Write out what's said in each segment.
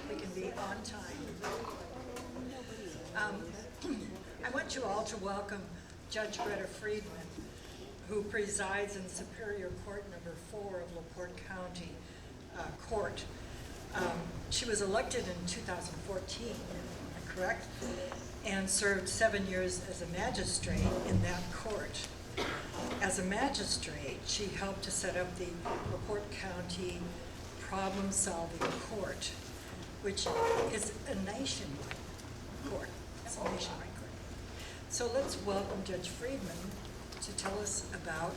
we can be on time. I want you all to welcome Judge Greta Friedman, who presides in Superior Court Number 4 of LaPorte County Court. She was elected in 2014, am I correct? And served 7 years as a magistrate in that court. As a magistrate, she helped to set up the LaPorte County Problem-Solving Court, which is a nationwide court. It's a nationwide court. So let's welcome Judge Friedman to tell us about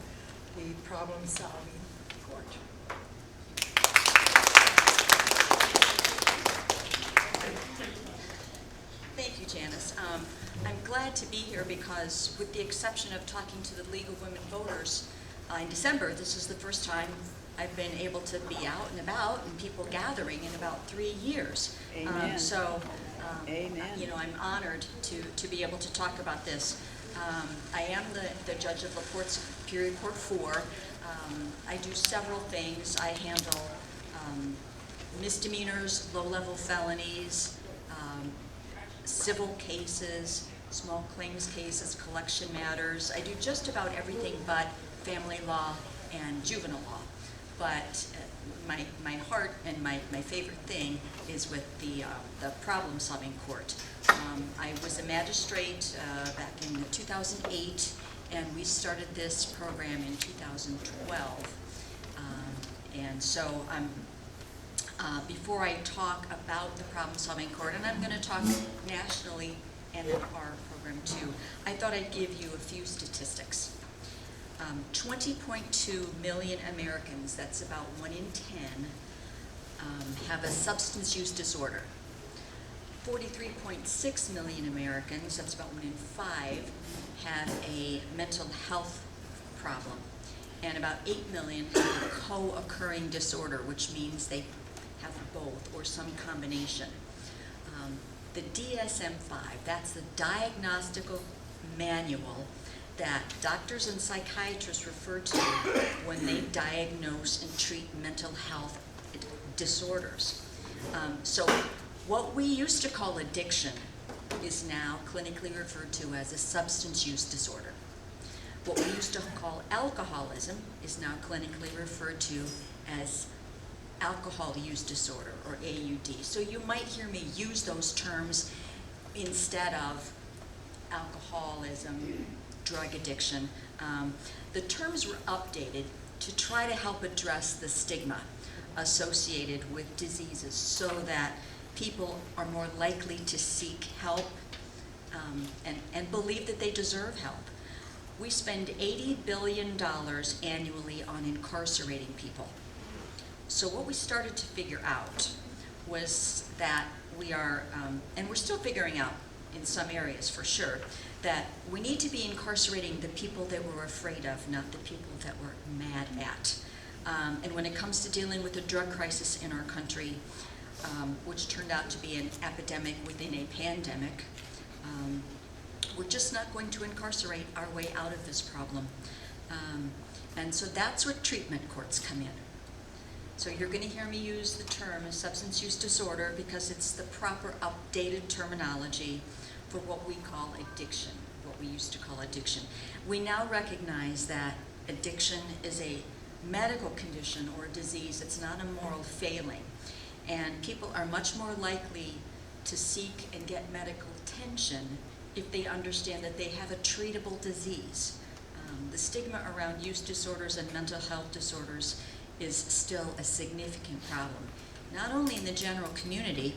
the Problem-Solving Court. Thank you, Janice. I'm glad to be here because, with the exception of talking to the League of Women Voters in December, this is the first time I've been able to be out and about and people gathering in about 3 years. Amen. Amen. You know, I'm honored to be able to talk about this. I am the judge of LaPorte Superior Court 4. I do several things. I handle misdemeanors, low-level felonies, civil cases, small claims cases, collection matters. I do just about everything but family law and juvenile law. But my heart and my favorite thing is with the problem-solving court. I was a magistrate back in 2008, and we started this program in 2012. And so before I talk about the problem-solving court, and I'm going to talk nationally and in our program too, I thought I'd give you a few statistics. 20.2 million Americans, that's about 1 in 10, have a substance use disorder. 43.6 million Americans, that's about 1 in 5, have a mental health problem. And about 8 million have a co-occurring disorder, which means they have both or some combination. The DSM-5, that's the diagnostical manual that doctors and psychiatrists refer to when they diagnose and treat mental health disorders. So what we used to call addiction is now clinically referred to as a substance use disorder. What we used to call alcoholism is now clinically referred to as alcohol use disorder, or AUD. So you might hear me use those terms instead of alcoholism, drug addiction. The terms were updated to try to help address the stigma associated with diseases so that people are more likely to seek help and believe that they deserve help. We spend $80 billion annually on incarcerating people. So what we started to figure out was that we are, and we're still figuring out in some areas for sure, that we need to be incarcerating the people that we're afraid of, not the people that we're mad at. And when it comes to dealing with the drug crisis in our country, which turned out to be an epidemic within a pandemic, we're just not going to incarcerate our way out of this problem. And so that's where treatment courts come in. So you're going to hear me use the term substance use disorder because it's the proper updated terminology for what we call addiction, what we used to call addiction. We now recognize that addiction is a medical condition or a disease. It's not a moral failing. And people are much more likely to seek and get medical attention if they understand that they have a treatable disease. The stigma around use disorders and mental health disorders is still a significant problem, not only in the general community,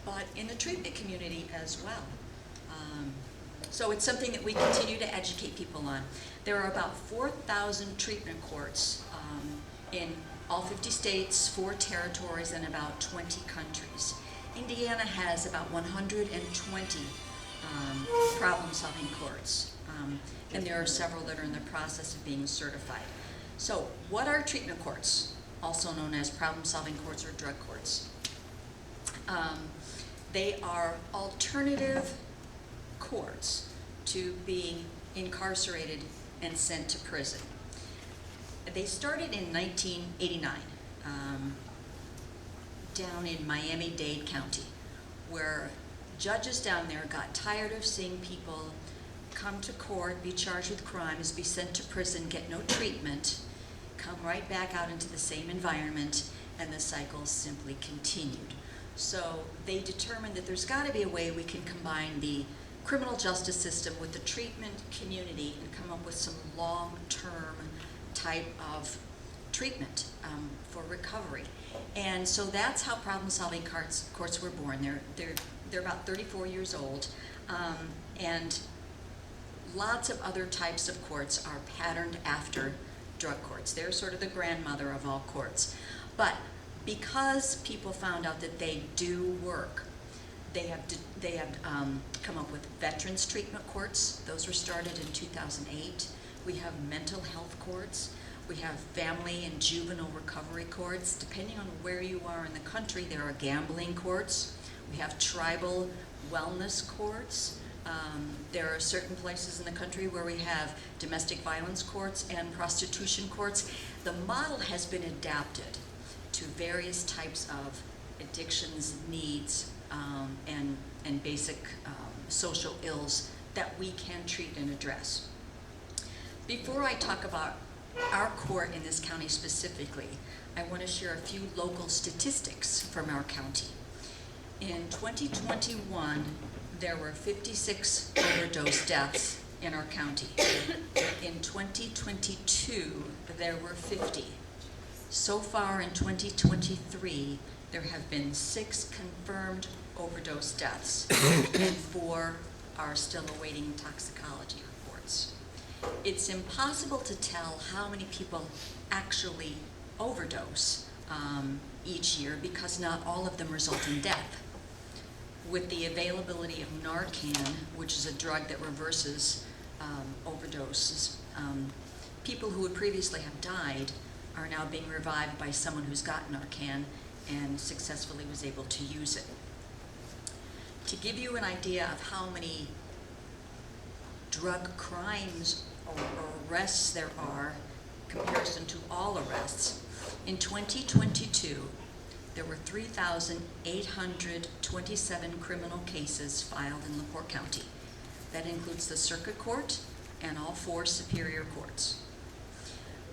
but in the treatment community as well. So it's something that we continue to educate people on. There are about 4,000 treatment courts in all 50 states, 4 territories, and about 20 countries. Indiana has about 120 problem-solving courts, and there are several that are in the process of being certified. So what are treatment courts, also known as problem-solving courts or drug courts? They are alternative courts to being incarcerated and sent to prison. They started in 1989. down in Miami-Dade County, where judges down there got tired of seeing people come to court, be charged with crimes, be sent to prison, get no treatment, come right back out into the same environment, and the cycle simply continued. So they determined that there's got to be a way we can combine the criminal justice system with the treatment community and come up with some long-term type of treatment for recovery. And so that's how problem-solving courts were born. They're about 34 years old, and lots of other types of courts are patterned after drug courts. They're sort of the grandmother of all courts. But because people found out that they do work, they have come up with veterans treatment courts. Those were started in 2008. We have mental health courts. We have family and juvenile recovery courts. Depending on where you are in the country, there are gambling courts. We have tribal wellness courts. There are certain places in the country where we have domestic violence courts and prostitution courts. The model has been adapted to various types of addictions, needs, and basic social ills that we can treat and address. Before I talk about our court in this county specifically, I want to share a few local statistics from our county. In 2021, there were 56 overdose deaths in our county. In 2022, there were 50. So far in 2023, there have been 6 confirmed overdose deaths, and 4 are still awaiting toxicology reports. It's impossible to tell how many people actually overdose each year because not all of them result in death. With the availability of Narcan, which is a drug that reverses overdoses, people who would previously have died are now being revived by someone who's got Narcan and successfully was able to use it. To give you an idea of how many drug crimes or arrests there are in comparison to all arrests, in 2022, there were 3,827 criminal cases filed in LaPorte County. That includes the circuit court and all 4 superior courts.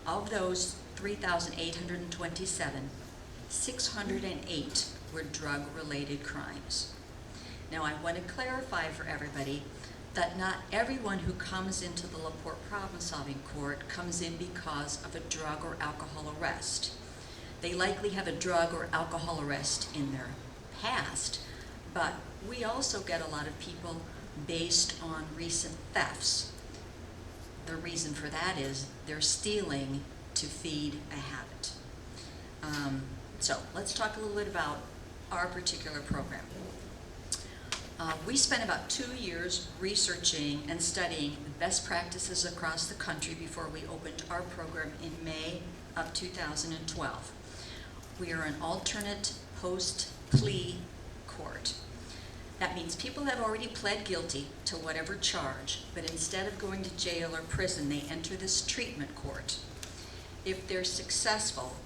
Of those 3,827, 608 were drug-related crimes. Now, I want to clarify for everybody that not everyone who comes into the LaPorte Problem-Solving Court comes in because of a drug or alcohol arrest. They likely have a drug or alcohol arrest in their past, but we also get a lot of people based on recent thefts. The reason for that is they're stealing to feed a habit. So let's talk a little bit about our particular program. We spent about 2 years researching and studying the best practices across the country before we opened our program in May of 2012. We are an alternate post-plea court. That means people have already pled guilty to whatever charge, but instead of going to jail or prison, they enter this treatment court. If they're successful,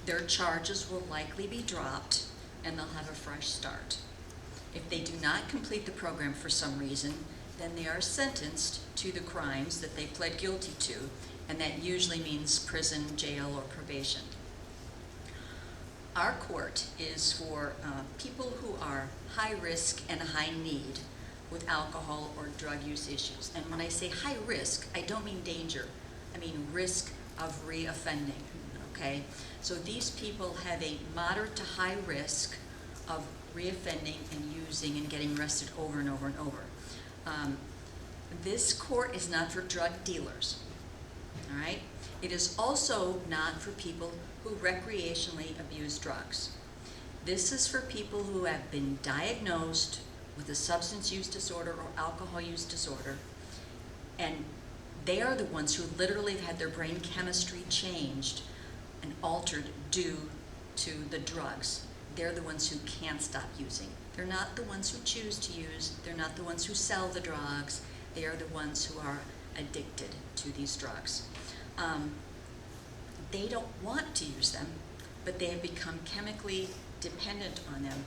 their charges will likely be dropped and they'll have a fresh start. If they do not complete the program for some reason, then they are sentenced to the crimes that they pled guilty to, and that usually means prison, jail, or probation. Our court is for people who are high risk and high need with alcohol or drug use issues. And when I say high risk, I don't mean danger. I mean risk of reoffending, okay? So these people have a moderate to high risk of reoffending and using and getting arrested over and over and over. This court is not for drug dealers, all right? It is also not for people who recreationally abuse drugs. This is for people who have been diagnosed with a substance use disorder or alcohol use disorder, and they are the ones who literally have had their brain chemistry changed and altered due to the drugs. They're the ones who can't stop using. They're not the ones who choose to use. They're not the ones who sell the drugs. They are the ones who are addicted to these drugs. They don't want to use them, but they have become chemically dependent on them,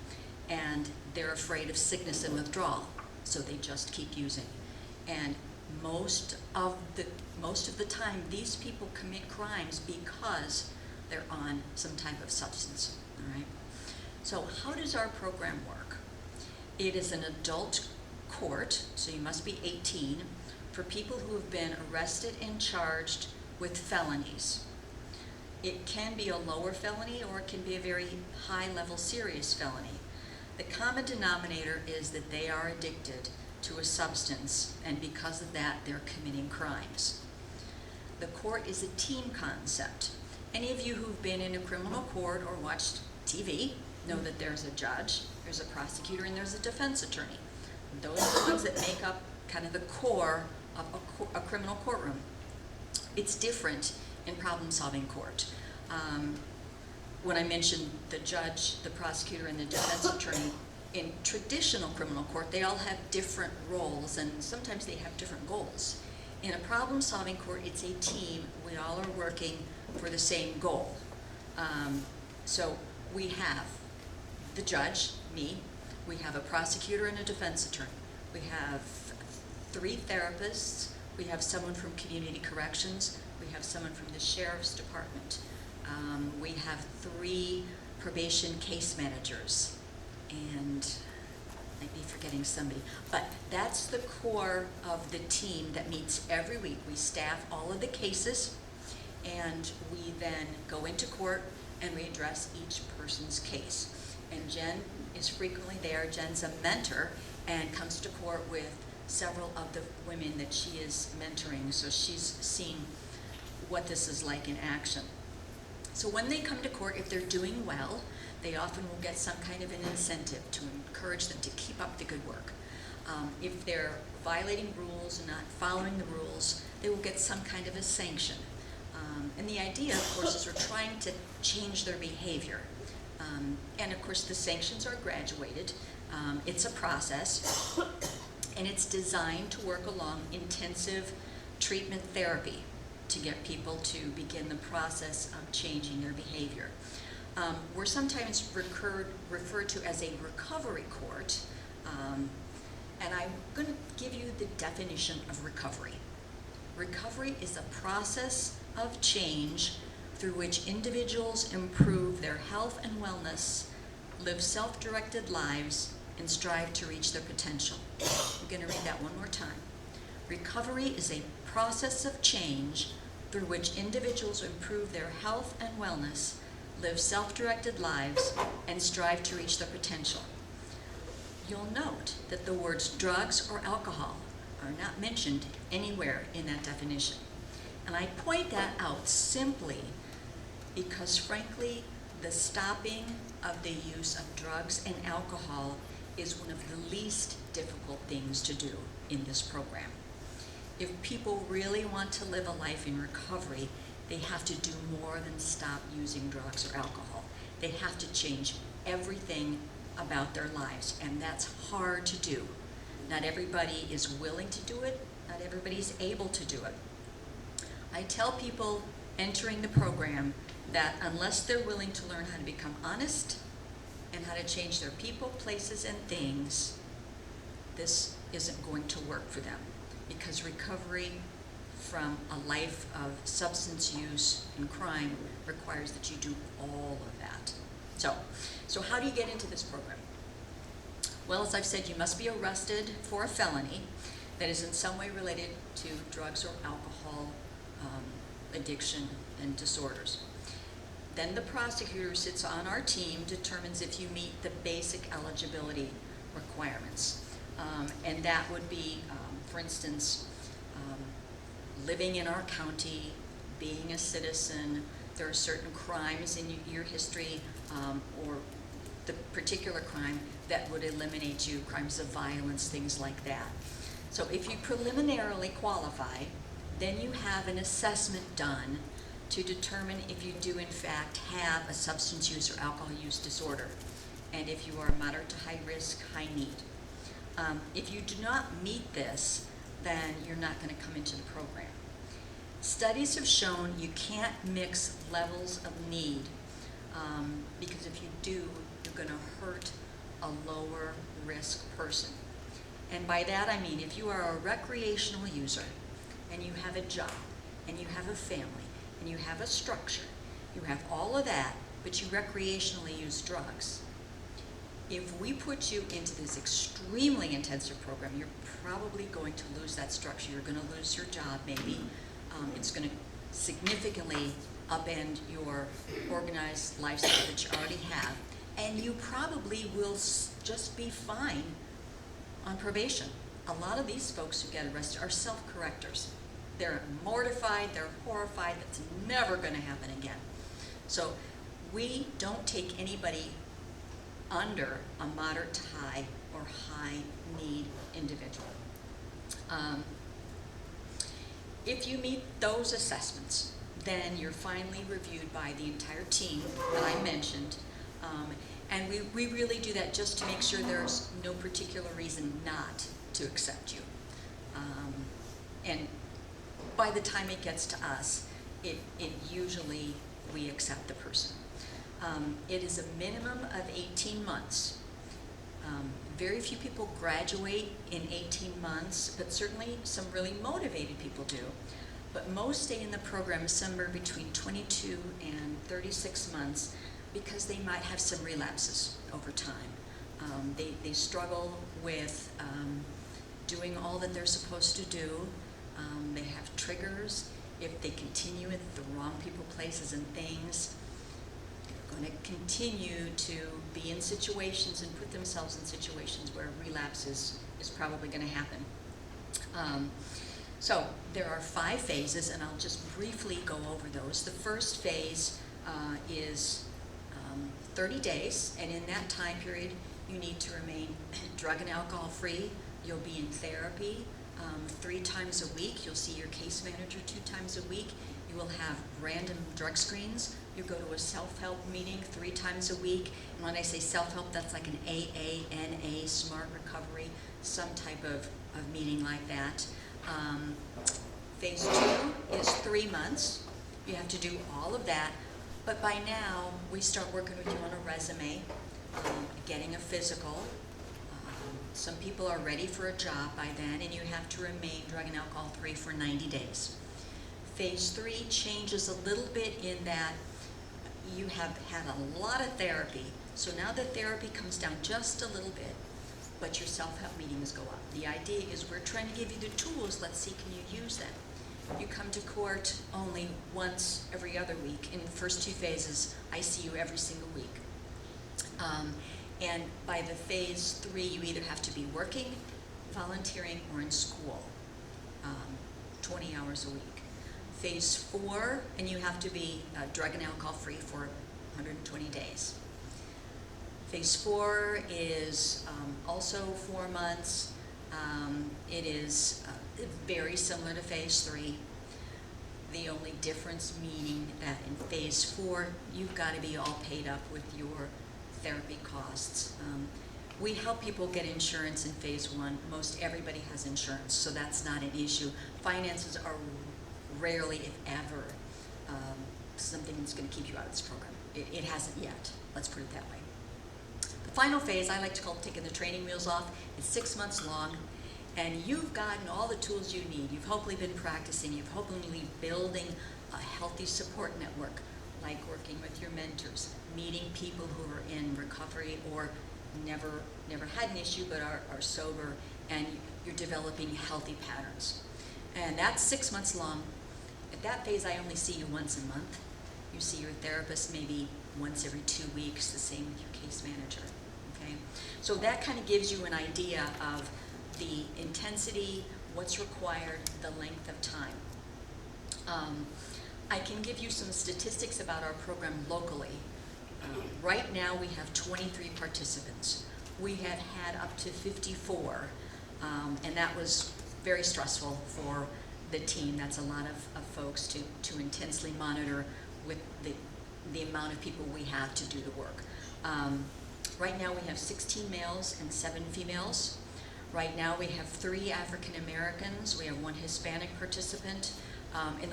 and they're afraid of sickness and withdrawal, so they just keep using. And most of the time, these people commit crimes because they're on some type of substance, all right? So how does our program work? It is an adult court, so you must be 18, for people who have been arrested and charged with felonies. It can be a lower felony, or it can be a very high-level serious felony. The common denominator is that they are addicted to a substance, and because of that, they're committing crimes. The court is a team concept. Any of you who've been in a criminal court or watched TV know that there's a judge, there's a prosecutor, and there's a defense attorney. Those are the ones that make up kind of the core of a criminal courtroom. It's different in problem-solving court. When I mentioned the judge, the prosecutor, and the defense attorney, in traditional criminal court, they all have different roles, and sometimes they have different goals. In a problem-solving court, it's a team. We all are working for the same goal. So we have the judge, me. We have a prosecutor and a defense attorney. We have 3 therapists. We have someone from community corrections. We have someone from the sheriff's department. We have 3 probation case managers, and I'd be forgetting somebody. But that's the core of the team that meets every week. We staff all of the cases, and we then go into court and we address each person's case. And Jen is frequently there. Jen's a mentor and comes to court with several of the women that she is mentoring, so she's seen what this is like in action. So when they come to court, if they're doing well, they often will get some kind of an incentive to encourage them to keep up the good work. If they're violating rules and not following the rules, they will get some kind of a sanction. And the idea, of course, is we're trying to change their behavior. And of course, the sanctions are graduated. It's a process, and it's designed to work along intensive treatment therapy to get people to begin the process of changing their behavior. We're sometimes referred to as a recovery court, and I'm going to give you the definition of recovery. Recovery is a process of change through which individuals improve their health and wellness, live self-directed lives, and strive to reach their potential. I'm going to read that one more time. Recovery is a process of change through which individuals improve their health and wellness, live self-directed lives, and strive to reach their potential. You'll note that the words drugs or alcohol are not mentioned anywhere in that definition. And I point that out simply because, frankly, the stopping of the use of drugs and alcohol is one of the least difficult things to do in this program. If people really want to live a life in recovery, they have to do more than stop using drugs or alcohol. They have to change everything about their lives, and that's hard to do. Not everybody is willing to do it. Not everybody's able to do it. I tell people entering the program that unless they're willing to learn how to become honest and how to change their people, places, and things, this isn't going to work for them, because recovery from a life of substance use and crime requires that you do all of that. So how do you get into this program? Well, as I've said, you must be arrested for a felony that is in some way related to drugs or alcohol addiction and disorders. Then the prosecutor sits on our team, determines if you meet the basic eligibility requirements. And that would be, for instance, living in our county, being a citizen. There are certain crimes in your history or the particular crime that would eliminate you, crimes of violence, things like that. So if you preliminarily qualify, then you have an assessment done to determine if you do in fact have a substance use or alcohol use disorder, and if you are moderate to high risk, high need. If you do not meet this, then you're not going to come into the program. Studies have shown you can't mix levels of need because if you do, you're going to hurt a lower risk person. And by that I mean if you are a recreational user and you have a job and you have a family and you have a structure, you have all of that, but you recreationally use drugs, if we put you into this extremely intensive program, you're probably going to lose that structure. You're going to lose your job maybe. It's going to significantly upend your organized lifestyle that you already have. And you probably will just be fine on probation. A lot of these folks who get arrested are self-correctors. They're mortified, they're horrified, that's never going to happen again. So we don't take anybody under a moderate to high or high need individual. If you meet those assessments, then you're finally reviewed by the entire team that I mentioned. And we really do that just to make sure there's no particular reason not to accept you. And by the time it gets to us, it usually we accept the person. It is a minimum of 18 months. Very few people graduate in 18 months, but certainly some really motivated people do. But most stay in the program somewhere between 22 and 36 months because they might have some relapses over time. They struggle with doing all that they're supposed to do. They have triggers. If they continue with the wrong people, places, and things, they're going to continue to be in situations and put themselves in situations where relapse is probably going to happen. So there are 5 phases, and I'll just briefly go over those. The first phase is 30 days, and in that time period, you need to remain drug and alcohol free. You'll be in therapy 3 times a week. You'll see your case manager 2 times a week. You will have random drug screens. You go to a self-help meeting 3 times a week. And when I say self-help, that's like an AANA, Smart Recovery, some type of meeting like that. Phase 2 is 3 months. You have to do all of that. But by now, we start working with you on a resume, getting a physical. Some people are ready for a job by then, and you have to remain drug and alcohol free for 90 days. Phase 3 changes a little bit in that you have had a lot of therapy. So now the therapy comes down just a little bit, but your self-help meetings go up. The idea is we're trying to give you the tools. Let's see, can you use them? You come to court only once every other week. In the first 2 phases, I see you every single week. And by the phase 3, you either have to be working, volunteering, or in school, 20 hours a week. Phase 4, and you have to be drug and alcohol free for 120 days. Phase 4 is also 4 months. It is very similar to phase 3. The only difference meaning that in phase 4, you've got to be all paid up with your therapy costs. We help people get insurance in phase 1. Most everybody has insurance, so that's not an issue. Finances are rarely, if ever, something that's going to keep you out of this program. It hasn't yet, let's put it that way. The final phase, I like to call taking the training wheels off. It's 6 months long, and you've gotten all the tools you need. You've hopefully been practicing. You've hopefully building a healthy support network, like working with your mentors, meeting people who are in recovery or never had an issue but are sober, and you're developing healthy patterns. And that's 6 months long. At that phase, I only see you once a month. You see your therapist maybe once every 2 weeks, the same with your case manager, okay? So that kind of gives you an idea of the intensity, what's required, the length of time. I can give you some statistics about our program locally. Right now we have 23 participants. We have had up to 54, and that was very stressful for the team. That's a lot of folks to intensely monitor with the amount of people we have to do the work. Right now we have 16 males and 7 females. Right now we have 3 African Americans. We have 1 Hispanic participant. In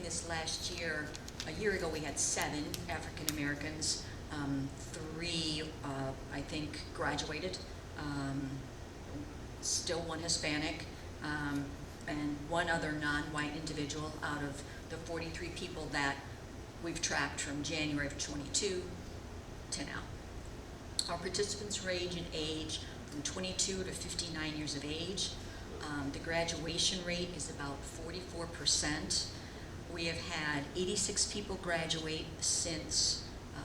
this last year, A year ago, we had 7 African Americans. 3, I think, graduated. Still 1 Hispanic, and 1 other non-white individual out of the 43 people that we've tracked from January of 22 to now. Our participants range in age from 22 to 59 years of age. The graduation rate is about 44%. We have had 86 people graduate since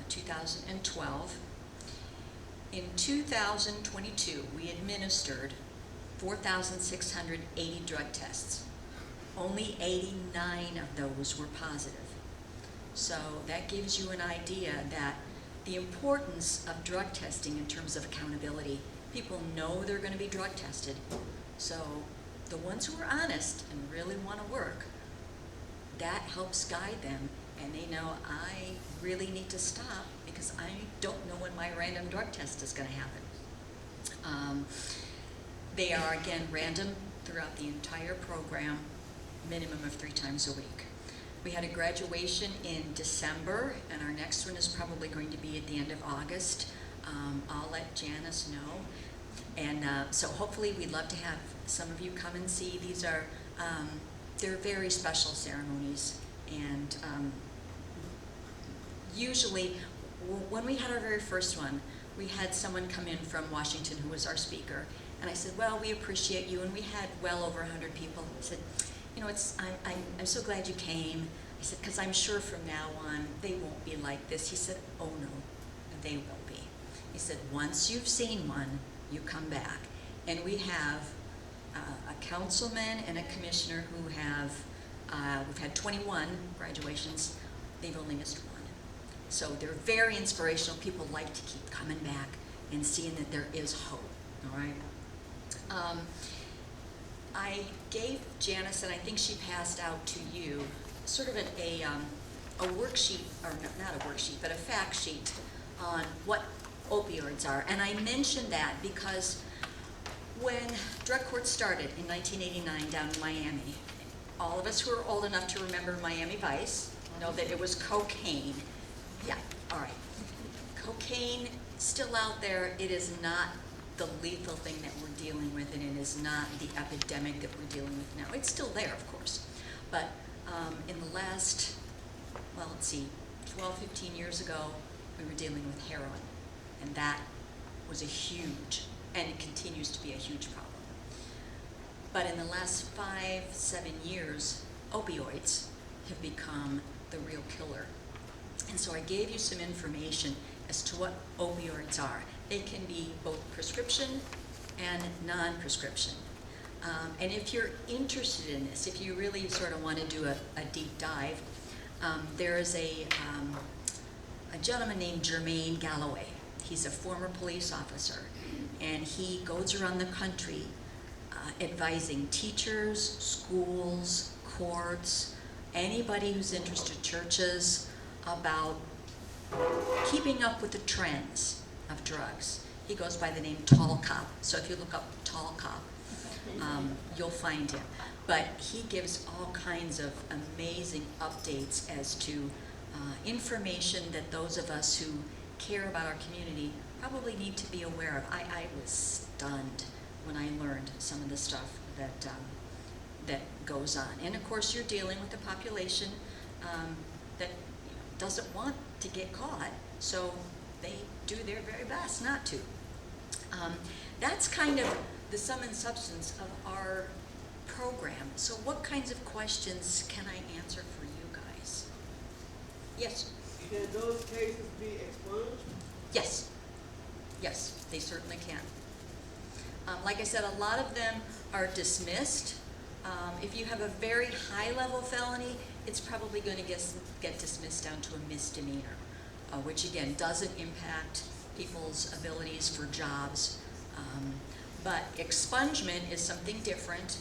2012. In 2022, we administered 4,680 drug tests. Only 89 of those were positive. So that gives you an idea that the importance of drug testing in terms of accountability. People know they're going to be drug tested. So the ones who are honest and really want to work, that helps guide them, and they know, I really need to stop because I don't know when my random drug test is going to happen. They are, again, random throughout the entire program, minimum of 3 times a week. We had a graduation in December, and our next one is probably going to be at the end of August. I'll let Janice know. And so hopefully we'd love to have some of you come and see. These are, they're very special ceremonies. And usually, when we had our very first one, we had someone come in from Washington who was our speaker. And I said, well, we appreciate you. And we had well over 100 people. I said, you know, I'm so glad you came. I said, because I'm sure from now on, they won't be like this. He said, oh no, they will be. He said, once you've seen one, you come back. And we have a councilman and a commissioner who have, we've had 21 graduations. They've only missed 1. So they're very inspirational. People like to keep coming back and seeing that there is hope, all right? I gave Janice, and I think she passed out to you, sort of a worksheet, or not a worksheet, but a fact sheet on what opioids are. And I mentioned that because when drug court started in 1989 down in Miami, all of us who are old enough to remember Miami Vice know that it was cocaine. Yeah, all right. Cocaine, still out there. It is not the lethal thing that we're dealing with, and it is not the epidemic that we're dealing with now. It's still there, of course. But in the last, well, let's see, 12, 15 years ago, we were dealing with heroin. And that was a huge, and it continues to be a huge problem. But in the last 5, 7 years, opioids have become the real killer. And so I gave you some information as to what opioids are. They can be both prescription and non-prescription. And if you're interested in this, if you really sort of want to do a deep dive, there is a gentleman named Jermaine Galloway. He's a former police officer, and he goes around the country advising teachers, schools, courts, anybody who's interested, churches, about keeping up with the trends of drugs. He goes by the name Tall Cop. So if you look up Tall Cop, you'll find him. But he gives all kinds of amazing updates as to information that those of us who care about our community probably need to be aware of. I was stunned when I learned some of the stuff that that goes on. And of course, you're dealing with a population that doesn't want to get caught, so they do their very best not to. That's kind of the sum and substance of our program. So what kinds of questions can I answer for you guys? Yes? Can those cases be expunged? Yes. Yes, they certainly can. Like I said, a lot of them are dismissed. If you have a very high-level felony, it's probably going to get dismissed down to a misdemeanor, which again doesn't impact people's abilities for jobs. But expungement is something different,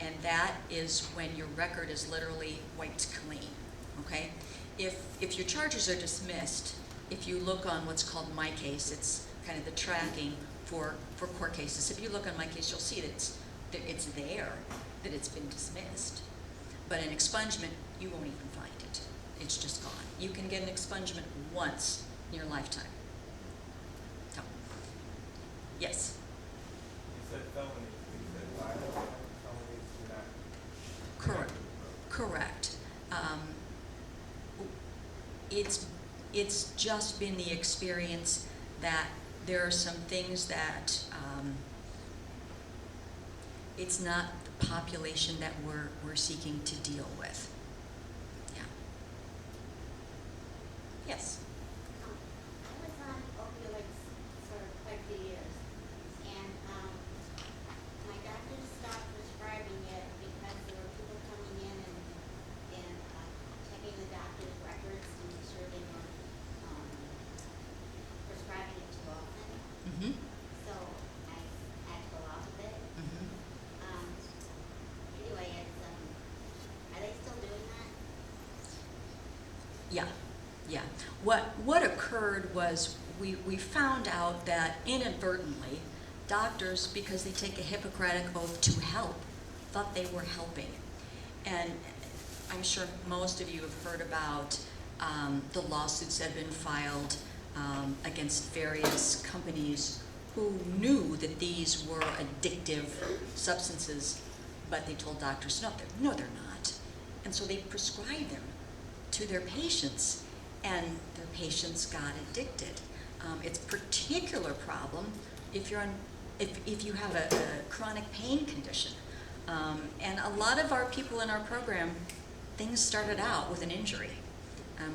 and that is when your record is literally wiped clean. Okay? If your charges are dismissed, if you look on what's called My Case, it's kind of the tracking for court cases. If you look on My Case, you'll see that it's there, that it's been dismissed. But in expungement, you won't even find it. It's just gone. You can get an expungement once in your lifetime. So, yes, You said felonies, you said violent felonies do not. correct. Correct. It's just been the experience that there are some things that it's not the population that we're seeking to deal with. Yeah. Yes. I was on opioids for quite a few years, and my doctor stopped prescribing it because there were people coming in and checking the doctor's records to make sure they weren't prescribing it too often. Mm-hmm. So I had to go off of it. Mm-hmm. Anyway, it's are they still doing that? Yeah, yeah. What occurred was we found out that inadvertently, doctors, because they take a Hippocratic oath to help, thought they were helping. And I'm sure most of you have heard about the lawsuits that have been filed against various companies who knew that these were addictive substances, but they told doctors, no, they're not. And so they prescribed them to their patients, and their patients got addicted. It's a particular problem if you're if you have a chronic pain condition. And a lot of our people in our program, things started out with an injury.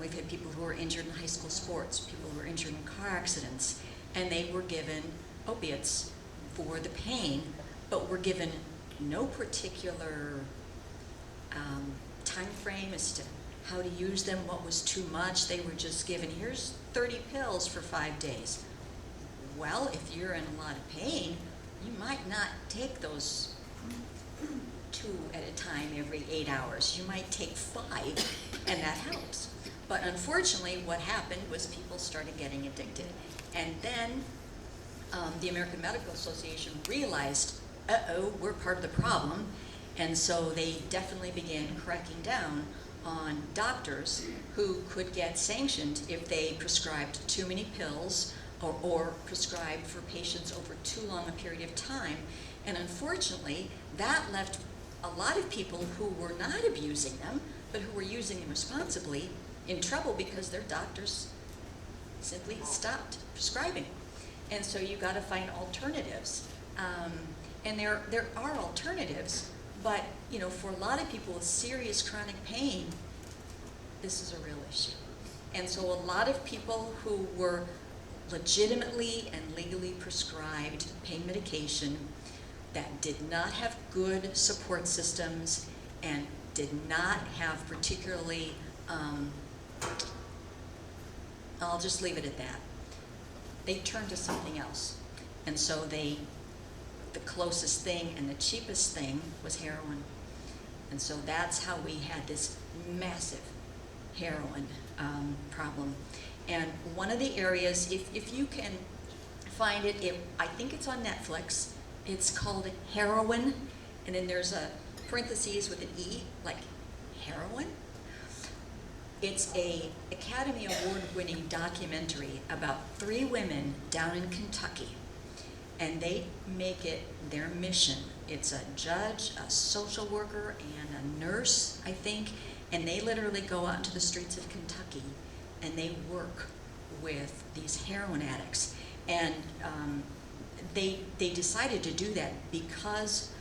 We've had people who were injured in high school sports, people who were injured in car accidents, and they were given opiates for the pain, but were given no particular time frame as to how to use them, what was too much. They were just given, here's 30 pills for 5 days. Well, if you're in a lot of pain, you might not take those 2 at a time every 8 hours. You might take 5, and that helps. But unfortunately, what happened was people started getting addicted. And then the American Medical Association realized, we're part of the problem. And so they definitely began cracking down on doctors who could get sanctioned if they prescribed too many pills or prescribed for patients over too long a period of time. And unfortunately, that left a lot of people who were not abusing them, but who were using them responsibly, in trouble because their doctors simply stopped prescribing. And so you got to find alternatives. And there are alternatives, but for a lot of people with serious chronic pain, this is a real issue. And so a lot of people who were legitimately and legally prescribed pain medication that did not have good support systems and did not have particularly, I'll just leave it at that. They turned to something else. And so the closest thing and the cheapest thing was heroin. And so that's how we had this massive heroin problem. And one of the areas, if you can find it, I think it's on Netflix. It's called Heroin, and then there's a parentheses with an E, like heroin. It's a Academy Award-winning documentary about 3 women down in Kentucky, and they make it their mission. It's a judge, a social worker, and a nurse, I think, and they literally go out into the streets of Kentucky and they work with these heroin addicts. And they decided to do that because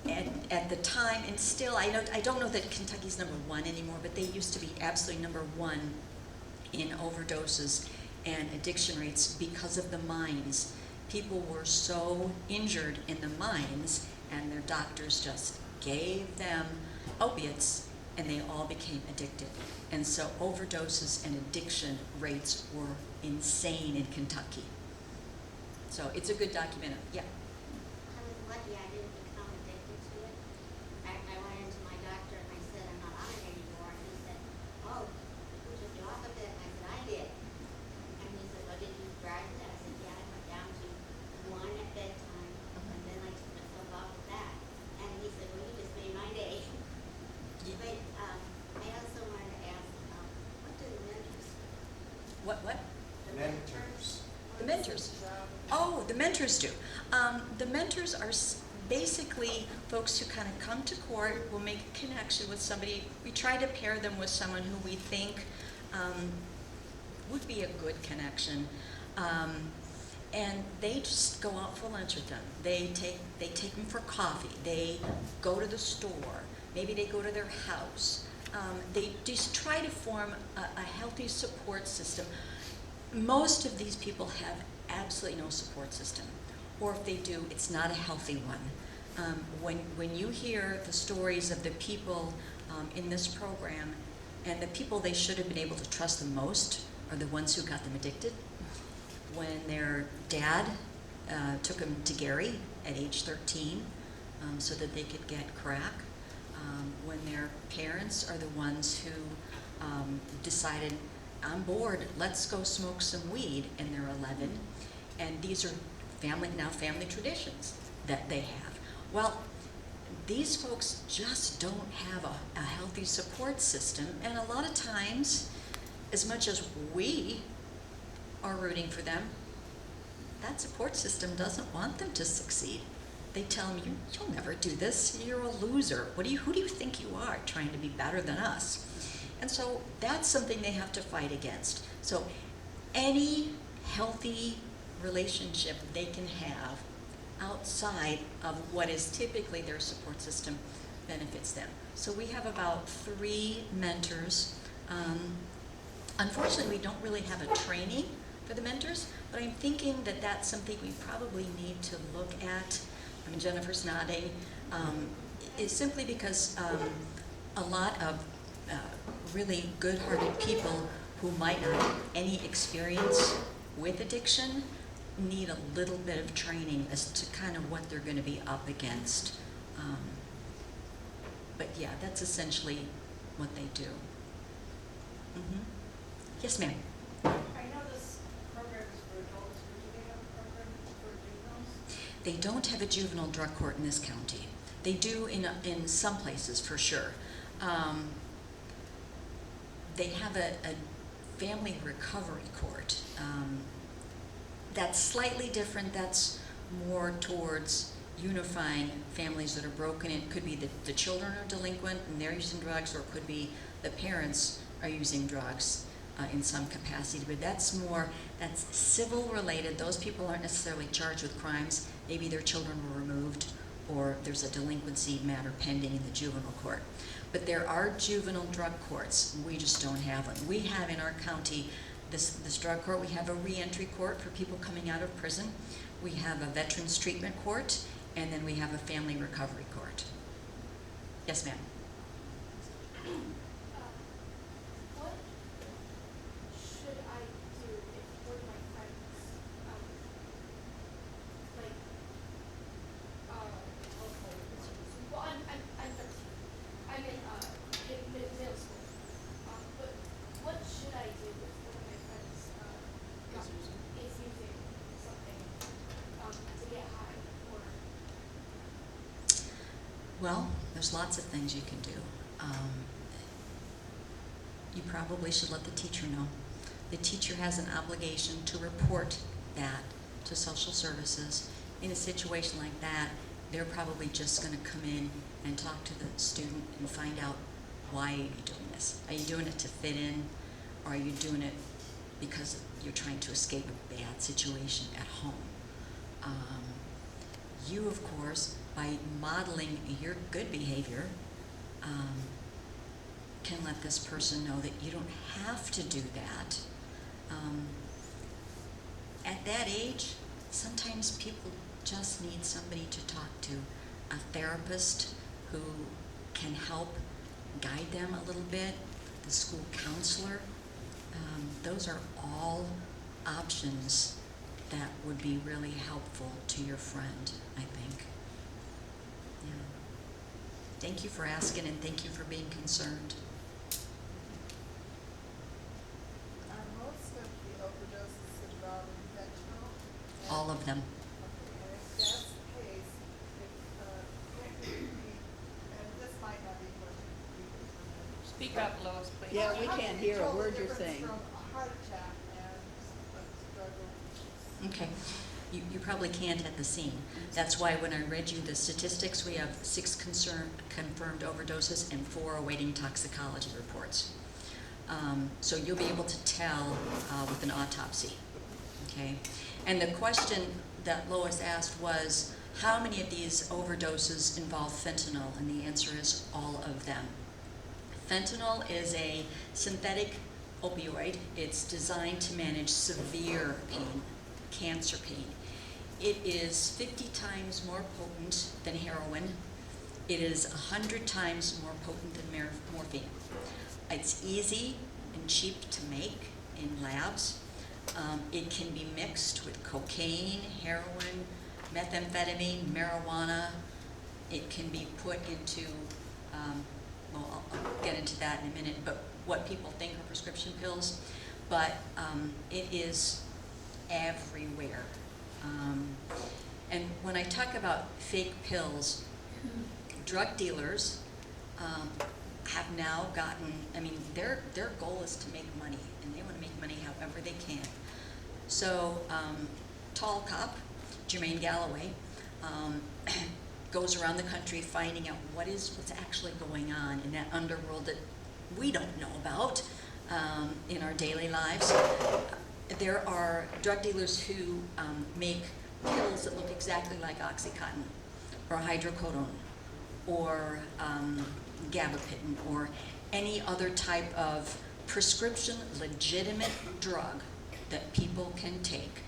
at the time, and still, I don't know that Kentucky's #1 anymore, but they used to be absolutely #1 in overdoses and addiction rates because of the mines. People were so injured in the mines, and their doctors just gave them opiates, and they all became addicted. And so overdoses and addiction rates were insane in Kentucky. So it's a good documentary. Yeah. I was lucky I didn't become addicted to it. I went into my doctor and I said, I'm not on it anymore. And he said, oh, who took you off of it? And I said, I did. And he said, well, did you drive it? I said, yeah, I went down to 1 at bedtime. And then I took myself off of that. And he said, well, you just made my day. Yeah. But I also wanted to ask, mentors. The mentors. Oh, the mentors do. The mentors are basically folks who kind of come to court, will make a connection with somebody. We try to pair them with someone who we think would be a good connection. And they just go out for lunch with them. They take them for coffee. They go to the store. Maybe they go to their house. They just try to form a healthy support system. Most of these people have absolutely no support system, or if they do, it's not a healthy one. When you hear the stories of the people in this program, and the people they should have been able to trust the most are the ones who got them addicted. When their dad took them to Gary at age 13 so that they could get crack. When their parents are the ones who decided, I'm bored, let's go smoke some weed, and they're 11. And these are family traditions that they have. Well, these folks just don't have a healthy support system, and a lot of times, as much as we are rooting for them, that support system doesn't want them to succeed. They tell them, you'll never do this, you're a loser. Who do you think you are, trying to be better than us? And so that's something they have to fight against. So any healthy relationship they can have outside of what is typically their support system benefits them. So we have about 3 mentors. Unfortunately, we don't really have a training for the mentors, but I'm thinking that that's something we probably need to look at. I mean, Jennifer's nodding. Is simply because a lot of really good-hearted people who might not have any experience with addiction need a little bit of training as to kind of what they're going to be up against. But yeah, that's essentially what they do. Mm-hmm. Yes, ma'am. I know this program is for adults, but do they have a program for juveniles? They don't have a juvenile drug court in this county. They do in some places, for sure. They have a family recovery court. That's slightly different. That's more towards unifying families that are broken. It could be the children are delinquent and they're using drugs, or it could be the parents are using drugs in some capacity. But that's civil related. Those people aren't necessarily charged with crimes. Maybe their children were removed, or there's a delinquency matter pending in the juvenile court. But there are juvenile drug courts. We just don't have one. We have in our county this drug court. We have a reentry court for people coming out of prison. We have a veterans treatment court, and then we have a family recovery court. Yes, ma'am. What should I do if one of my friends, well, I'm 13. I'm in middle school. But what should I do if one of my friends is using something to get high or? Well, there's lots of things you can do. You probably should let the teacher know. The teacher has an obligation to report that to social services. In a situation like that, they're probably just going to come in and talk to the student and find out, why are you doing this? Are you doing it to fit in, or are you doing it because you're trying to escape a bad situation at home? You, of course, by modeling your good behavior, can let this person know that you don't have to do that. At that age, sometimes people just need somebody to talk to, a therapist who can help guide them a little bit, the school counselor. Those are all options that would be really helpful to your friend, I think. Yeah. Thank you for asking, and thank you for being concerned. Are most of the overdoses involving fentanyl? All of them. Okay, and if that's the case, and this might not be what you Speak up, Lois, please. Yeah, we can't hear a word you're saying. From a heart attack and Okay. You probably can't at the scene. That's why when I read you the statistics, we have 6 confirmed overdoses and 4 awaiting toxicology reports. So you'll be able to tell with an autopsy, okay? And the question that Lois asked was, how many of these overdoses involve fentanyl? And the answer is all of them. Fentanyl is a synthetic opioid. It's designed to manage severe pain, cancer pain. It is 50 times more potent than heroin. It is 100 times more potent than morphine. It's easy and cheap to make in labs. It can be mixed with cocaine, heroin, methamphetamine, marijuana. It can be put into, well, I'll get into that in a minute, but what people think are prescription pills. But it is everywhere. And when I talk about fake pills, drug dealers have now gotten, I mean, their goal is to make money, and they want to make money however they can. So, tall cop, Jermaine Galloway, goes around the country finding out what's actually going on in that underworld that we don't know about in our daily lives. There are drug dealers who make pills that look exactly like OxyContin or hydrocodone or gabapentin or any other type of prescription legitimate drug that people can take,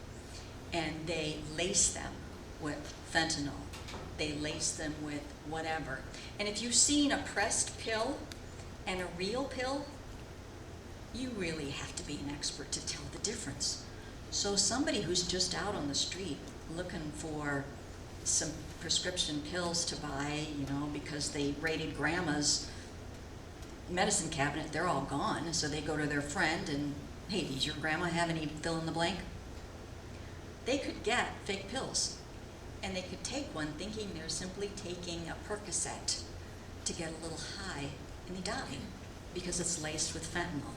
and they lace them with fentanyl. They lace them with whatever. And if you've seen a pressed pill and a real pill, you really have to be an expert to tell the difference. So somebody who's just out on the street looking for some prescription pills to buy, you know, because they raided grandma's medicine cabinet, they're all gone, so they go to their friend and, hey, does your grandma have any fill in the blank? They could get fake pills, and they could take one thinking they're simply taking a Percocet to get a little high, and they die because it's laced with fentanyl.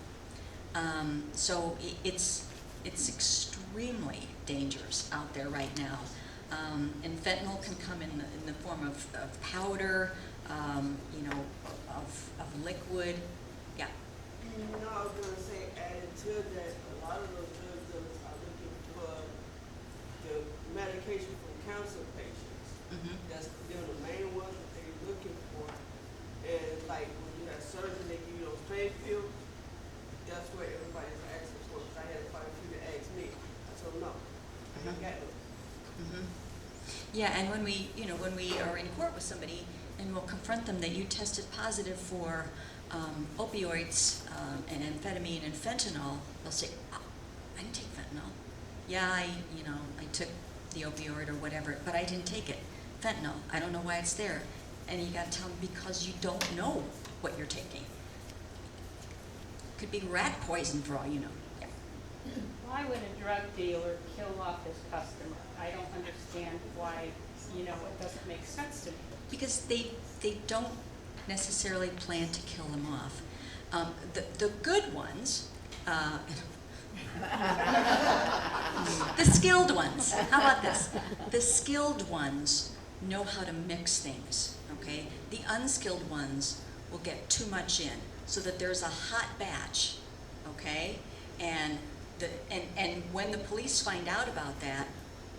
So it's extremely dangerous out there right now. And fentanyl can come in the form of powder, you know, of liquid. Yeah. No, I was gonna say, added to that, a lot of those drug dealers are looking for the medication for cancer patients. Mm-hmm. That's the main ones that they're looking for. And like when you have surgery, they give you those pain pills. That's what everybody's asking for. 'Cause I had quite a few that asked me. I told them no, I ain't got them. Mm-hmm. Yeah, and when we are in court with somebody and we'll confront them that you tested positive for opioids and amphetamine and fentanyl, they'll say, oh, I didn't take fentanyl. Yeah, I took the opioid or whatever, but I didn't take it. Fentanyl, I don't know why it's there. And you gotta tell them because you don't know what you're taking. Could be rat poison for all you know. Yeah. Why would a drug dealer kill off his customer? I don't understand why, it doesn't make sense to me. Because they don't necessarily plan to kill them off. The good ones, the skilled ones, how about this? The skilled ones know how to mix things, okay? The unskilled ones will get too much in so that there's a hot batch, okay? And when the police find out about that,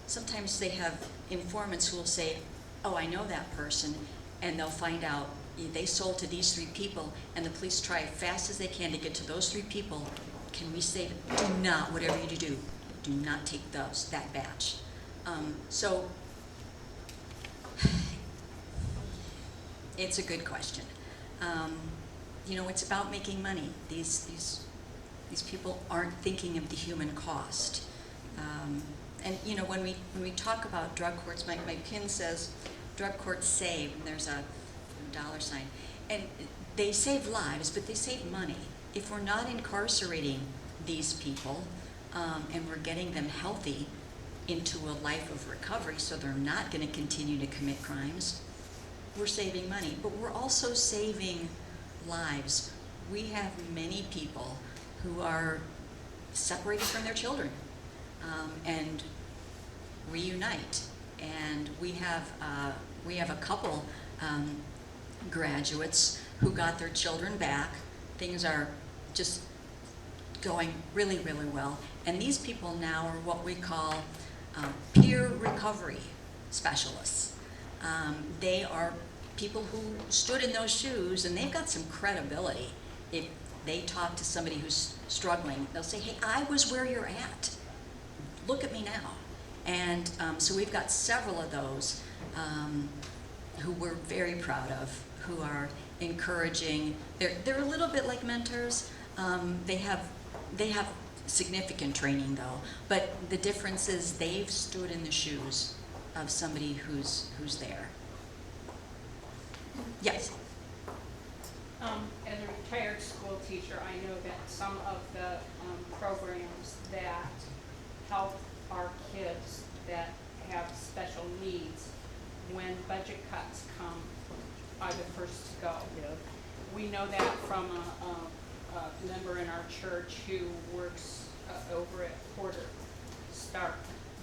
sometimes they have informants who will say, oh, I know that person, and they'll find out they sold to these 3 people, and the police try as fast as they can to get to those 3 people. Can we save it? Do not, whatever you do not take that batch. So it's a good question. It's about making money. These people aren't thinking of the human cost. And when we talk about drug courts, my pin says drug courts save, and there's a $, and they save lives, but they save money. If we're not incarcerating these people and we're getting them healthy into a life of recovery so they're not going to continue to commit crimes, we're saving money, but we're also saving lives. We have many people who are separated from their children, and reunite. And we have a couple graduates who got their children back. Things are just going really, really well. And these people now are what we call peer recovery specialists. They are people who stood in those shoes, and they've got some credibility. If they talk to somebody who's struggling, they'll say, hey, I was where you're at. Look at me now. And so we've got several of those who we're very proud of, who are encouraging. They're a little bit like mentors. They have significant training though, but the difference is they've stood in the shoes of somebody who's there. Yes. As a retired school teacher, I know that some of the programs that help our kids that have special needs, when budget cuts come, are the first to go. We know that from a member in our church who works over at Porter Stark,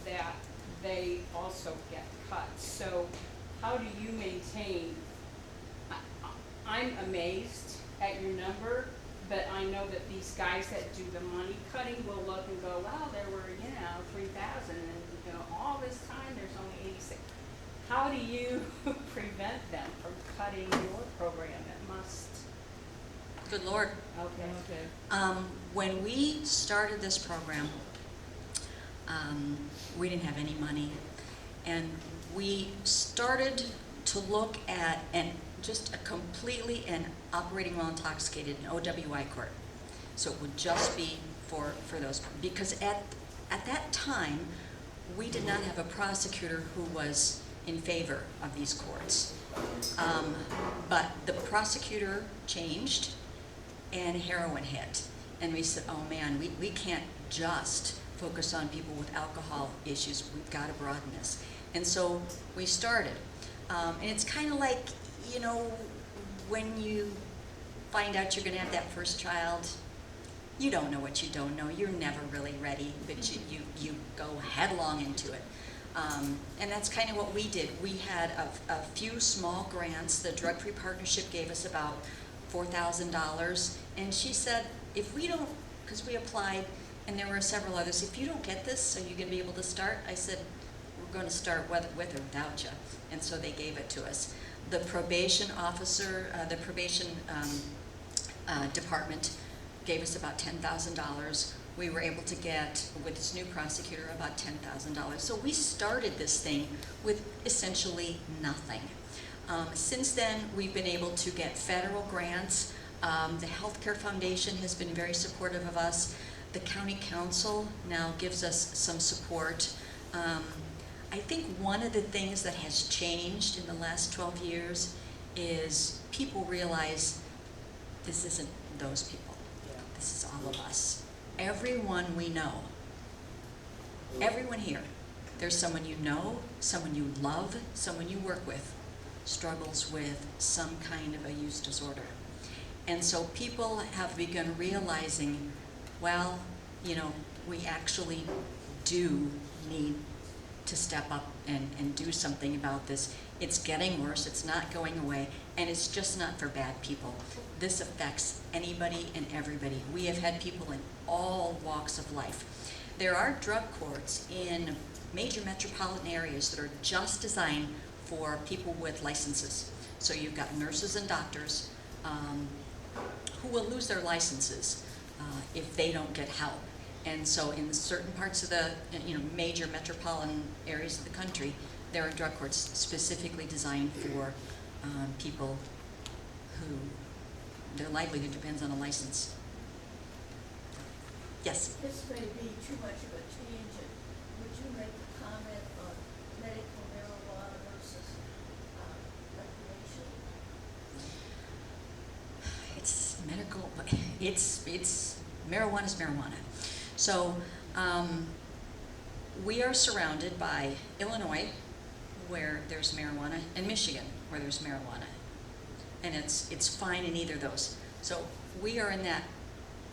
that they also get cuts. So how do you maintain? I'm amazed at your number, but I know that these guys that do the money cutting will look and go, wow, there were 3,000, and all this time there's only 86. How do you prevent them from cutting your program? It must. Good Lord. Okay. When we started this program, we didn't have any money, and we started to look at just a completely and operating while intoxicated in OWI court. So it would just be for those, because at that time we did not have a prosecutor who was in favor of these courts. But the prosecutor changed and heroin hit. And we said, oh man, we can't just focus on people with alcohol issues. We've got to broaden this. And so we started. And it's kind of like, when you find out you're going to have that first child, you don't know what you don't know. You're never really ready, but you go headlong into it. And that's kind of what we did. We had a few small grants. The Drug Free Partnership gave us about $4,000. And she said, if we don't, because we applied, and there were several others, if you don't get this, are you going to be able to start? I said, we're going to start with or without you. And so they gave it to us. The probation officer, the probation department gave us about $10,000. We were able to get, with this new prosecutor, about $10,000. So we started this thing with essentially nothing. Since then, we've been able to get federal grants. The Healthcare Foundation has been very supportive of us. The county council now gives us some support. I think one of the things that has changed in the last 12 years is people realize this isn't those people. This is all of us. Everyone we know, everyone here, there's someone you know, someone you love, someone you work with, struggles with some kind of a use disorder. And so people have begun realizing, well, we actually do need to step up and do something about this. It's getting worse, it's not going away, and it's just not for bad people. This affects anybody and everybody. We have had people in all walks of life. There are drug courts in major metropolitan areas that are just designed for people with licenses. So you've got nurses and doctors who will lose their licenses if they don't get help. And so in certain parts of the major metropolitan areas of the country, there are drug courts specifically designed for people who their livelihood depends on a license. Yes? This may be too much of a tangent. Would you make a comment on medical marijuana versus recreational? It's medical, but it's marijuana's marijuana. So we are surrounded by Illinois, where there's marijuana, and Michigan, where there's marijuana. And it's fine in either of those. So we are in that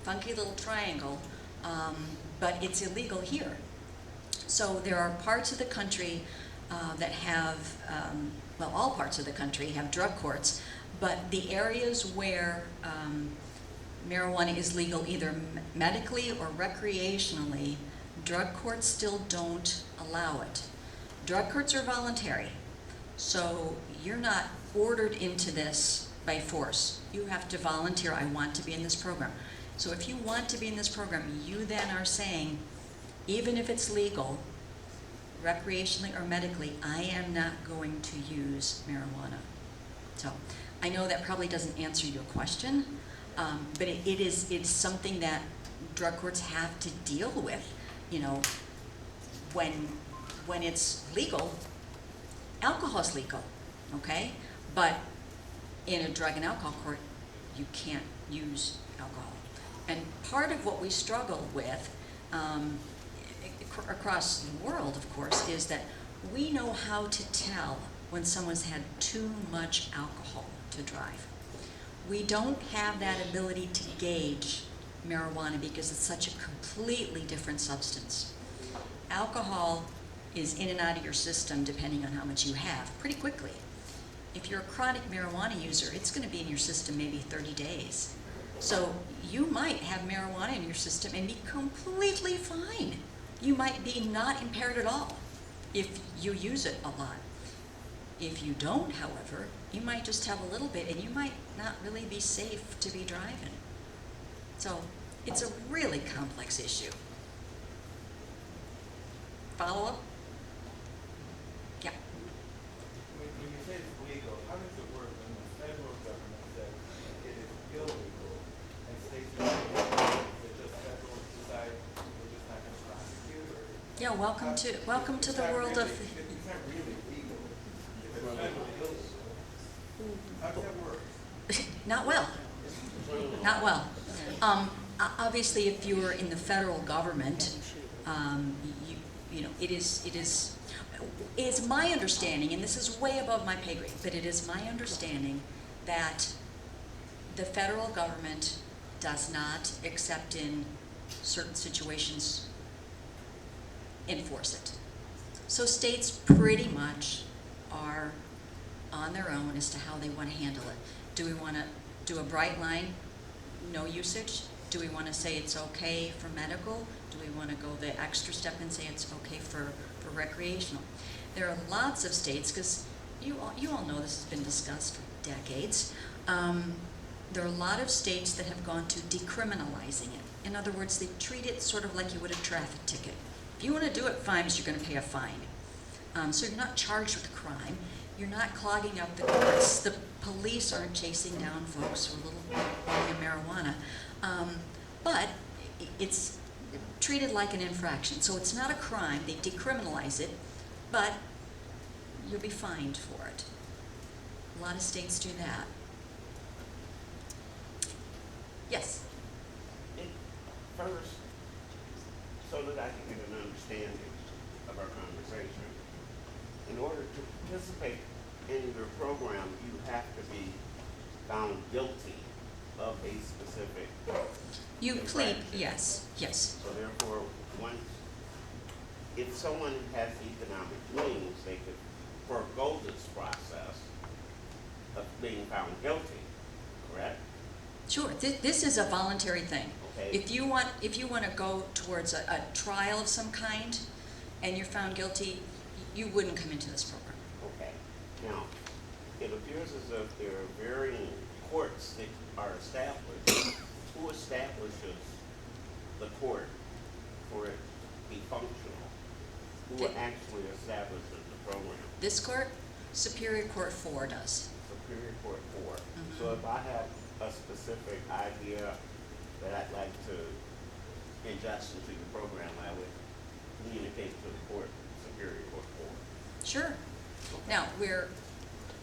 funky little triangle, but it's illegal here. So there are parts of the country that have, well, all parts of the country have drug courts, but the areas where marijuana is legal either medically or recreationally, drug courts still don't allow it. Drug courts are voluntary, so you're not ordered into this by force. You have to volunteer, I want to be in this program. So if you want to be in this program, you then are saying, even if it's legal, recreationally or medically, I am not going to use marijuana. So I know that probably doesn't answer your question, but it's something that drug courts have to deal with. You know, when it's legal, alcohol's legal, okay? But in a drug and alcohol court, you can't use alcohol. And part of what we struggle with across the world, of course, is that we know how to tell when someone's had too much alcohol to drive. We don't have that ability to gauge marijuana because it's such a completely different substance. Alcohol is in and out of your system depending on how much you have pretty quickly. If you're a chronic marijuana user, it's going to be in your system maybe 30 days. So you might have marijuana in your system and be completely fine. You might be not impaired at all if you use it a lot. If you don't, however, you might just have a little bit and you might not really be safe to be driving. So it's a really complex issue. Follow up? Yeah. When you say it's legal, how does it work when the federal government says it is illegal and states that just federal decide we're just not going to prosecute? Or Yeah, welcome to the world of. It's not really legal. If it's federally illegal, how does that work? Not well. Not well. Obviously, if you're in the federal government, you know, it is my understanding, and this is way above my pay grade, but it is my understanding that the federal government does not, except in certain situations, enforce it. So states pretty much are on their own as to how they want to handle it. Do we want to do a bright line, no usage? Do we want to say it's okay for medical? Do we want to go the extra step and say it's okay for recreational? There are lots of states, because you all know this has been discussed for decades. There are a lot of states that have gone to decriminalizing it. In other words, they treat it sort of like you would a traffic ticket. If you want to do it, fine, but you're going to pay a fine. So you're not charged with a crime. You're not clogging up the courts. The police aren't chasing down folks for a little bit of marijuana. But it's treated like an infraction. So it's not a crime. They decriminalize it, but you'll be fined for it. A lot of states do that. Yes? First, so that I can get an understanding of our conversation, in order to participate in your program, you have to be found guilty of a specific You plead, infraction. yes, yes. So therefore, if someone has economic means, they could forego this process of being found guilty, correct? Sure, this is a voluntary thing. Okay. If you want to go towards a trial of some kind and you're found guilty, you wouldn't come into this program. Okay. Now, it appears as if there are varying courts that are established. Who establishes the court for it to be functional? Who Okay. actually establishes the program? This court, Superior Court 4 does. Superior Court 4. Mhm. So if I have a specific idea that I'd like to ingest into the program, I would communicate to the court, Superior Court 4. Sure. Now,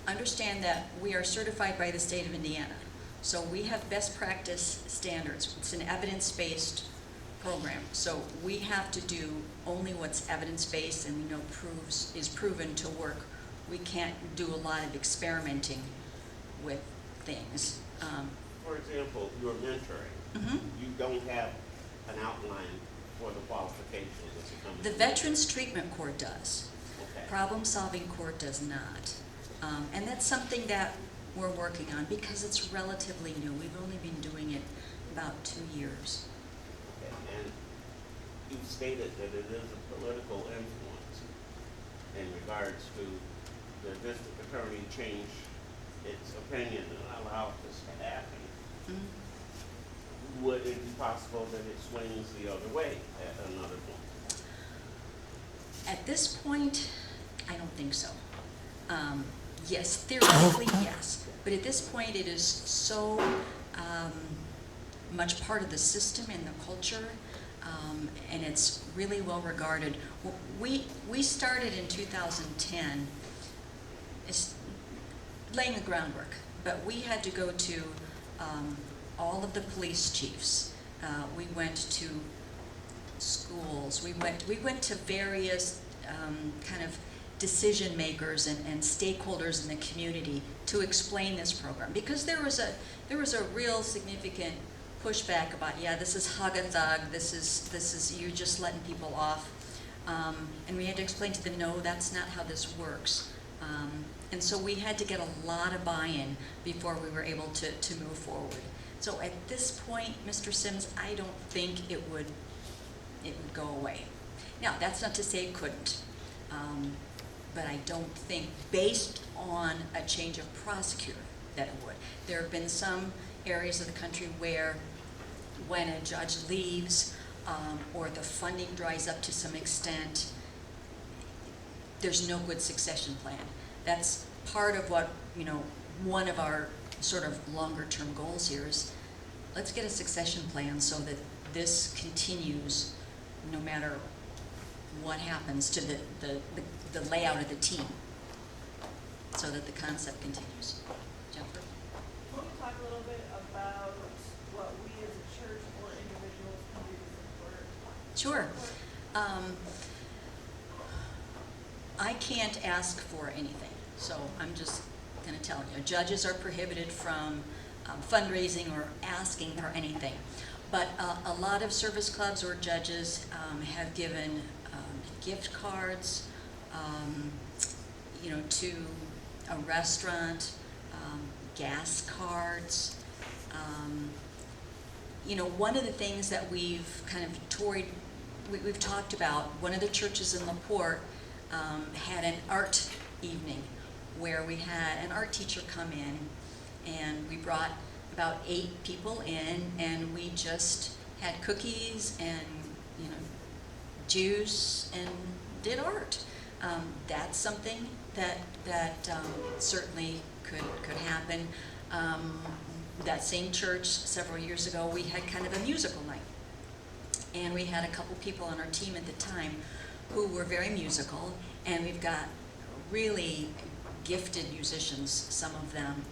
understand that we are certified by the state of Indiana. So we have best practice standards. It's an evidence-based program. So we have to do only what's evidence-based and we know is proven to work. We can't do a lot of experimenting with things. For example, you're mentoring. Mhm. You don't have an outline for the qualifications of becoming? The Veterans Treatment Court does. Okay. Problem-solving court does not. And that's something that we're working on because it's relatively new. We've only been doing it about 2 years. Okay, and you stated that it is a political influence in regards to the district attorney change its opinion and allow this to happen. Mm. Would it be possible that it swings the other way at another point? At this point, I don't think so. Yes, theoretically, yes. But at this point, it is so much part of the system and the culture, and it's really well regarded. We started in 2010, laying the groundwork, but we had to go to all of the police chiefs. We went to schools. We went to various kind of decision makers and stakeholders in the community to explain this program, because there was a real significant pushback about, yeah, this is hug a thug, this is you're just letting people off, and we had to explain to them, no, that's not how this works, and so we had to get a lot of buy-in before we were able to move forward. So at this point, Mr. Sims, I don't think it would go away. Now, that's not to say it couldn't. But I don't think, based on a change of prosecutor, that it would. There have been some areas of the country where when a judge leaves or the funding dries up to some extent, there's no good succession plan. That's part of what, one of our sort of longer term goals here is, let's get a succession plan so that this continues no matter what happens to the layout of the team, so that the concept continues. Jennifer? Can you talk a little bit about what we as a church or individuals can do to support? Sure. I can't ask for anything, so I'm just going to tell you. Judges are prohibited from fundraising or asking for anything. But a lot of service clubs or judges have given gift cards, to a restaurant, gas cards. One of the things that we've kind of we've talked about, one of the churches in LaPorte had an art evening where we had an art teacher come in, and we brought about 8 people in, and we just had cookies and juice and did art. That's something that certainly could happen. That same church several years ago, we had kind of a musical night, and we had a couple people on our team at the time who were very musical, and we've got really gifted musicians, some of them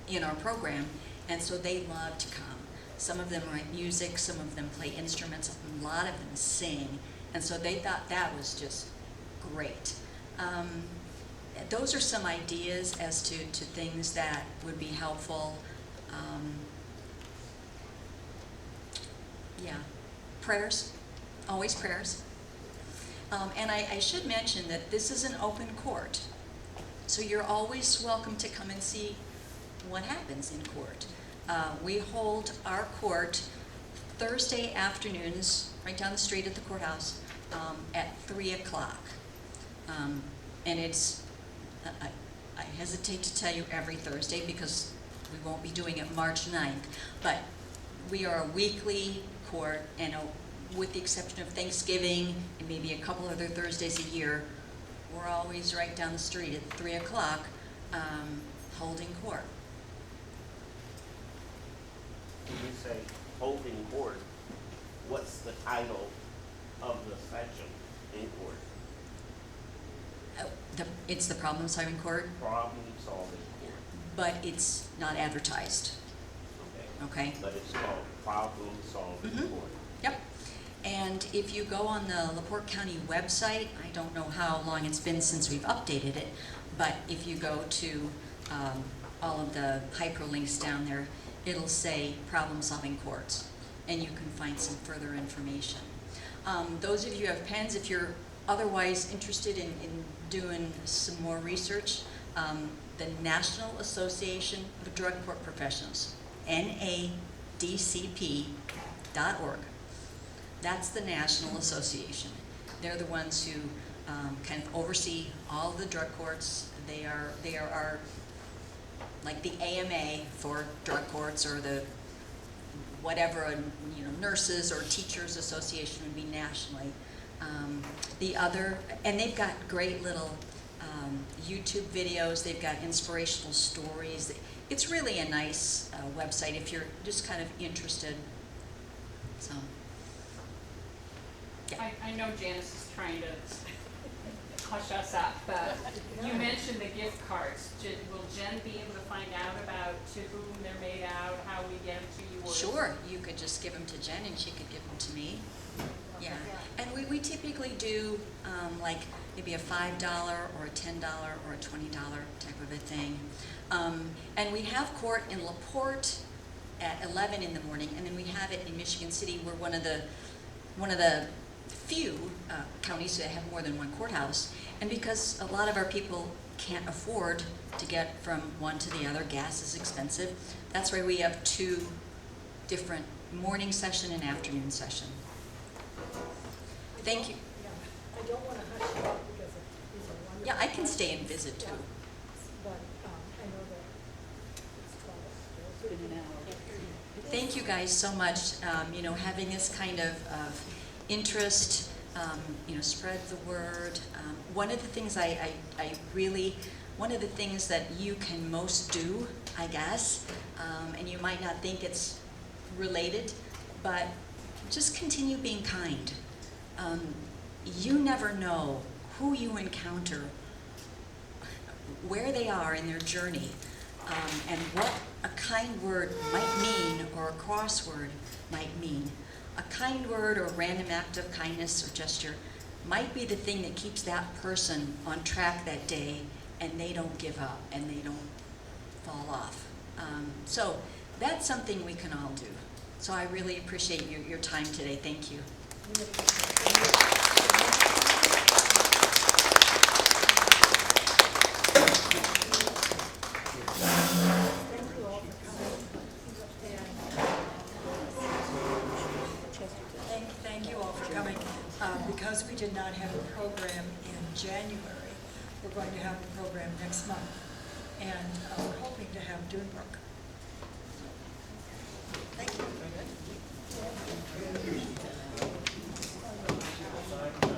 in our program, and so they love to come. Some of them write music, some of them play instruments, a lot of them sing, and so they thought that was just great. Those are some ideas as to things that would be helpful. Yeah, prayers, always prayers. And I should mention that this is an open court, so you're always welcome to come and see what happens in court. We hold our court Thursday afternoons, right down the street at the courthouse, at 3 o'clock. And it's, I hesitate to tell you every Thursday because we won't be doing it March 9th, but we are a weekly court, and with the exception of Thanksgiving and maybe a couple other Thursdays a year, we're always right down the street at 3 o'clock holding court. When you say holding court, what's the title of the session in court? It's the problem-solving court, Problem-solving court. but it's not advertised, okay? But it's called problem-solving Mhm. court. Yep. And if you go on the LaPorte County website, I don't know how long it's been since we've updated it, but if you go to all of the hyperlinks down there, it'll say problem-solving courts, and you can find some further information. Those of you who have pens, if you're otherwise interested in doing some more research, the National Association of Drug Court Professionals, NADCP.org. That's the National Association. They're the ones who kind of oversee all the drug courts. They are our, like the AMA for drug courts, or the whatever, you know, nurses or teachers association would be nationally. And they've got great little YouTube videos. They've got inspirational stories. It's really a nice website if you're just kind of interested. So, yeah. I know Janice is trying to hush us up, but you mentioned the gift cards. Will Jen be able to find out about to whom they're made out, how we get them to you? Or Sure, you could just give them to Jen and she could give them to me. Yeah, and we typically do like maybe a $5 or a $10 or a $20 type of a thing. And we have court in LaPorte at 11 in the morning, and then we have it in Michigan City. We're one of the few counties that have more than one courthouse. And because a lot of our people can't afford to get from one to the other, gas is expensive, that's why we have 2 different morning session and afternoon session. Thank you. Yeah, I don't want to hush you up because these are wonderful. Yeah, I can stay and visit too. But I know that it's 12. in an hour. Thank you guys so much. You know, having this kind of interest, you know, spread the word. One of the things one of the things that you can most do, I guess, and you might not think it's related, but just continue being kind. You never know who you encounter, where they are in their journey, and what a kind word might mean, or a crossword might mean. A kind word or a random act of kindness or gesture might be the thing that keeps that person on track that day, and they don't give up and they don't fall off. So that's something we can all do. So I really appreciate your time today. Thank you. Thank you all for coming. Because we did not have a program in January, we're going to have a program next month. And we're hoping to have Dunebrook. Thank you.